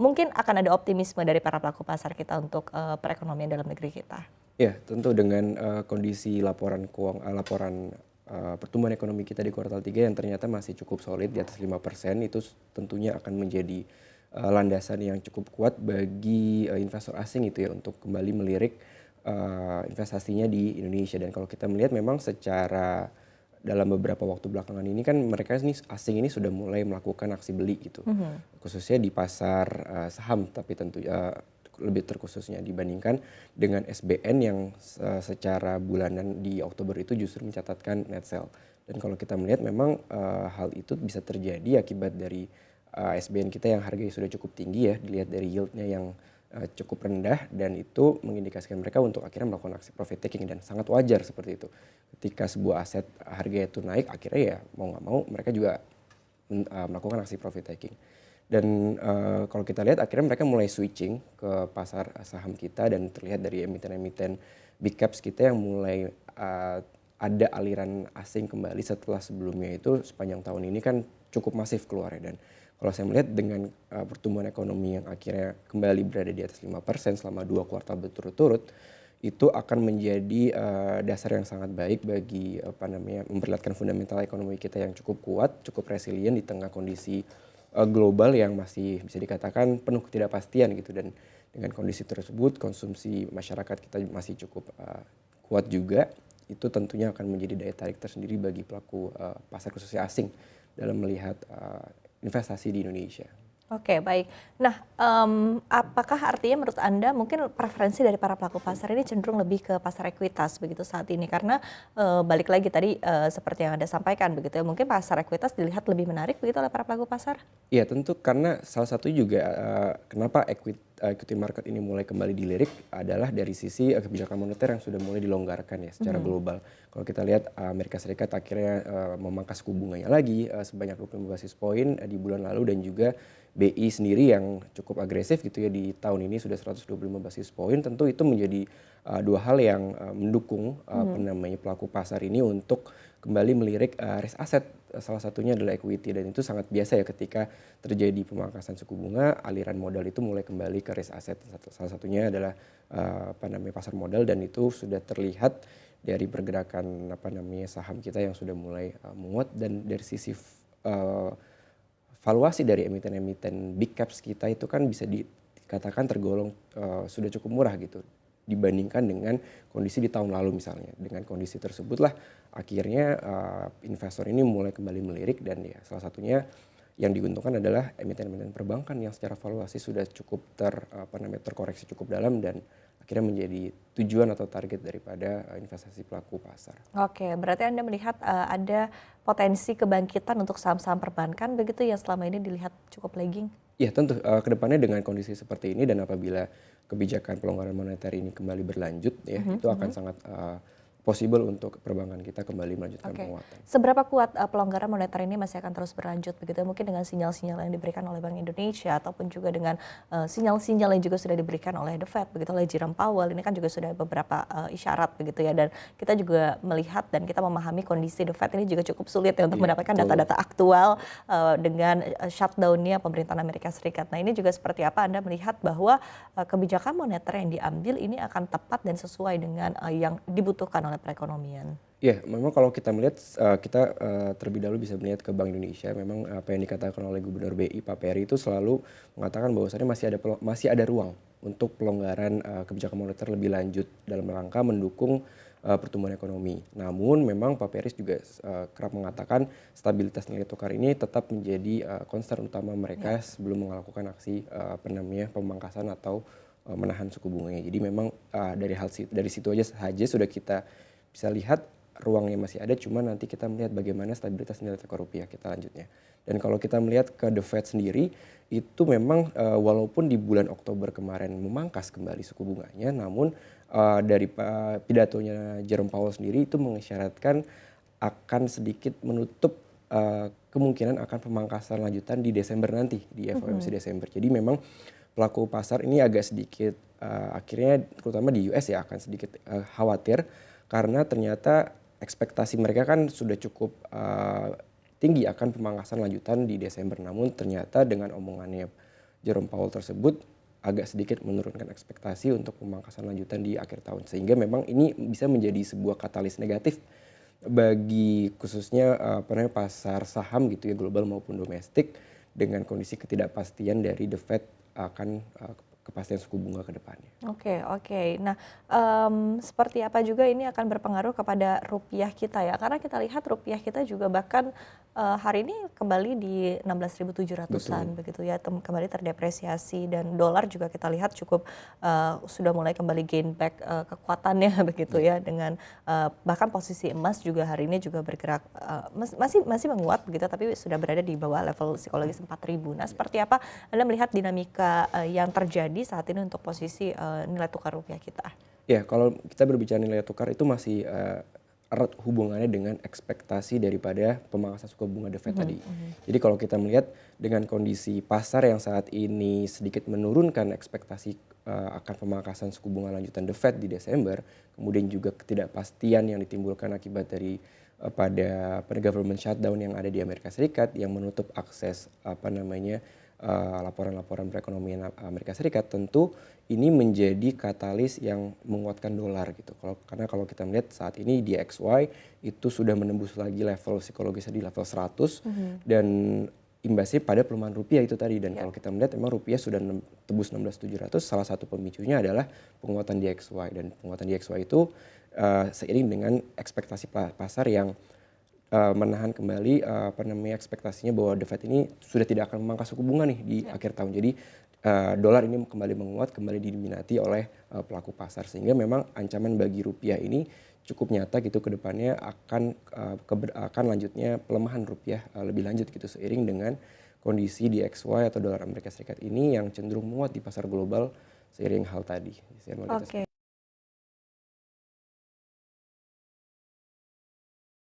mungkin akan ada optimisme dari para pelaku pasar kita untuk, perekonomian dalam negeri kita? Ya, tentu dengan, kondisi laporan, pertumbuhan ekonomi kita di kuartal 3 yang ternyata masih cukup solid di atas 5%, itu tentunya akan menjadi, landasan yang cukup kuat bagi, investor asing itu ya untuk kembali melirik, investasinya di Indonesia. Dan kalau kita melihat memang secara dalam beberapa waktu belakangan ini kan mereka ini asing ini sudah mulai melakukan aksi beli gitu, Mhm. khususnya di pasar, saham tapi tentu lebih terkhususnya dibandingkan dengan SBN yang secara bulanan di Oktober itu justru mencatatkan net sell. Dan kalau kita melihat memang, hal itu bisa terjadi akibat dari, SBN kita yang harganya sudah cukup tinggi ya, dilihat dari yield-nya yang, cukup rendah dan itu mengindikasikan mereka untuk akhirnya melakukan aksi profit taking dan sangat wajar seperti itu. Ketika sebuah aset harganya itu naik akhirnya ya mau nggak mau mereka juga melakukan aksi profit taking. Dan, kalau kita lihat akhirnya mereka mulai switching ke pasar saham kita dan terlihat dari emiten-emiten big caps kita yang mulai, ada aliran asing kembali setelah sebelumnya itu sepanjang tahun ini kan cukup masif keluarnya. Dan kalau saya melihat dengan, pertumbuhan ekonomi yang akhirnya kembali berada di atas 5% selama 2 kuartal berturut-turut, itu akan menjadi, dasar yang sangat baik bagi, apa namanya, memperlihatkan fundamental ekonomi kita yang cukup kuat, cukup resilient di tengah kondisi, global yang masih bisa dikatakan penuh ketidakpastian gitu. Dan dengan kondisi tersebut konsumsi masyarakat kita masih cukup, kuat juga, itu tentunya akan menjadi daya tarik tersendiri bagi pelaku, pasar khususnya asing dalam melihat, investasi di Indonesia. Oke, baik. Nah, apakah artinya menurut Anda mungkin preferensi dari para pelaku pasar ini cenderung lebih ke pasar ekuitas begitu saat ini? Karena, balik lagi tadi, seperti yang Anda sampaikan begitu ya, mungkin pasar ekuitas dilihat lebih menarik begitu oleh para pelaku pasar? Iya tentu karena salah satu juga, kenapa equity market ini mulai kembali dilirik adalah dari sisi, kebijakan moneter yang sudah mulai dilonggarkan ya secara Mhm. global. Kalau kita lihat, Amerika Serikat akhirnya, memangkas suku bunganya lagi, sebanyak 25 basis poin, di bulan lalu dan juga BI sendiri yang cukup agresif gitu ya di tahun ini sudah 125 basis poin. Tentu itu menjadi, 2 hal yang, mendukung, apa Mhm. namanya, pelaku pasar ini untuk kembali melirik, risk asset, salah satunya adalah equity dan itu sangat biasa ya ketika terjadi pemangkasan suku bunga, aliran modal itu mulai kembali ke risk asset. Salah satunya adalah, apa namanya, pasar modal dan itu sudah terlihat dari pergerakan, apa namanya, saham kita yang sudah mulai, menguat dan dari sisi valuasi dari emiten-emiten big caps kita itu kan bisa dikatakan tergolong, sudah cukup murah gitu dibandingkan dengan kondisi di tahun lalu misalnya. Dengan kondisi tersebutlah akhirnya, investor ini mulai kembali melirik dan ya salah satunya yang diuntungkan adalah emiten-emiten perbankan yang secara valuasi sudah cukup apa namanya, terkoreksi cukup dalam dan akhirnya menjadi tujuan atau target daripada, investasi pelaku pasar. Oke, berarti Anda melihat, ada potensi kebangkitan untuk saham-saham perbankan begitu yang selama ini dilihat cukup lagging? Iya tentu, ke depannya dengan kondisi seperti ini dan apabila kebijakan pelonggaran moneter ini kembali berlanjut ya, Mhm, itu akan mhm. sangat, possible untuk perbankan kita kembali melanjutkan Oke, penguatan. seberapa kuat, pelonggaran moneter ini masih akan terus berlanjut begitu ya, mungkin dengan sinyal-sinyal yang diberikan oleh Bank Indonesia ataupun juga dengan, sinyal-sinyal yang juga sudah diberikan oleh The Fed begitu, oleh Jerome Powell, ini kan juga sudah beberapa, isyarat begitu ya, dan kita juga melihat dan kita memahami kondisi The Fed ini juga cukup sulit ya untuk Iya mendapatkan betul. data-data aktual, dengan, shutdown-nya pemerintahan Amerika Serikat. Nah, ini juga seperti apa Anda melihat bahwa, kebijakan moneter yang diambil ini akan tepat dan sesuai dengan, yang dibutuhkan oleh perekonomian? Iya, memang kalau kita melihat, kita, terlebih dahulu bisa melihat ke Bank Indonesia. Memang apa yang dikatakan oleh Gubernur BI Pak Peri itu selalu mengatakan bahwasannya masih ada ruang untuk pelonggaran, kebijakan moneter lebih lanjut dalam rangka mendukung, pertumbuhan ekonomi. Namun memang Pak Peris juga, kerap mengatakan stabilitas nilai tukar ini tetap menjadi, concern utama Ya. mereka sebelum melakukan aksi, apa namanya, pemangkasan atau, menahan suku bunganya. Jadi memang, dari situ aja saja sudah kita bisa lihat ruangnya masih ada, cuma nanti kita melihat bagaimana stabilitas nilai tukar rupiah kita lanjutnya. Dan kalau kita melihat ke The Fed sendiri, itu memang, walaupun di bulan Oktober kemarin memangkas kembali suku bunganya, namun, dari pidatonya Jerome Powell sendiri itu mengisyaratkan akan sedikit menutup, kemungkinan akan pemangkasan lanjutan di Desember nanti, di FOMC Mhm. Desember. Jadi memang pelaku pasar ini agak sedikit, akhirnya terutama di US ya akan sedikit, khawatir karena ternyata ekspektasi mereka kan sudah cukup, tinggi akan pemangkasan lanjutan di Desember. Namun ternyata dengan omongannya Jerome Powell tersebut agak sedikit menurunkan ekspektasi untuk pemangkasan lanjutan di akhir tahun, sehingga memang ini bisa menjadi sebuah katalis negatif bagi khususnya pasar saham gitu ya, global maupun domestik, dengan kondisi ketidakpastian dari The Fed akan kepastian suku bunga ke depannya. Oke, oke. Nah, seperti apa juga ini akan berpengaruh kepada rupiah kita ya? Karena kita lihat rupiah kita juga bahkan hari ini kembali di 16.700-an Betul. begitu ya, kembali terdepresiasi, dan dolar juga kita lihat cukup sudah mulai kembali gain back kekuatannya begitu ya, dengan bahkan posisi emas juga hari ini juga bergerak masih menguat begitu, tapi sudah berada di bawah level psikologis 4.000. Nah, seperti apa Anda melihat dinamika yang terjadi saat ini untuk posisi nilai tukar rupiah kita? Ya, kalau kita berbicara nilai tukar itu masih erat hubungannya dengan ekspektasi daripada pemangkasan suku bunga The Fed tadi. Jadi kalau kita melihat dengan kondisi pasar yang saat ini sedikit menurunkan ekspektasi akan pemangkasan suku bunga lanjutan The Fed di Desember, kemudian juga ketidakpastian yang ditimbulkan akibat dari pada government shutdown yang ada di Amerika Serikat yang menutup akses laporan-laporan perekonomian Amerika Serikat, tentu ini menjadi katalis yang menguatkan dolar gitu. Karena kalau kita melihat saat ini di DXY itu sudah menembus lagi level psikologisnya di level 100 dan imbasnya pada pelemahan rupiah itu tadi. Dan kalau kita melihat memang rupiah sudah tembus 16.700, salah satu pemicunya adalah penguatan DXY, dan penguatan DXY itu seiring dengan ekspektasi pasar yang menahan kembali ekspektasinya bahwa The Fed ini sudah tidak akan memangkas suku bunga nih di akhir tahun. Jadi dolar ini kembali menguat, kembali diminati oleh pelaku pasar, sehingga memang ancaman bagi rupiah ini cukup nyata gitu ke depannya, akan lanjutnya pelemahan rupiah lebih lanjut gitu, seiring dengan kondisi DXY atau dolar Amerika Serikat ini yang cenderung menguat di pasar global seiring hal tadi. Oke,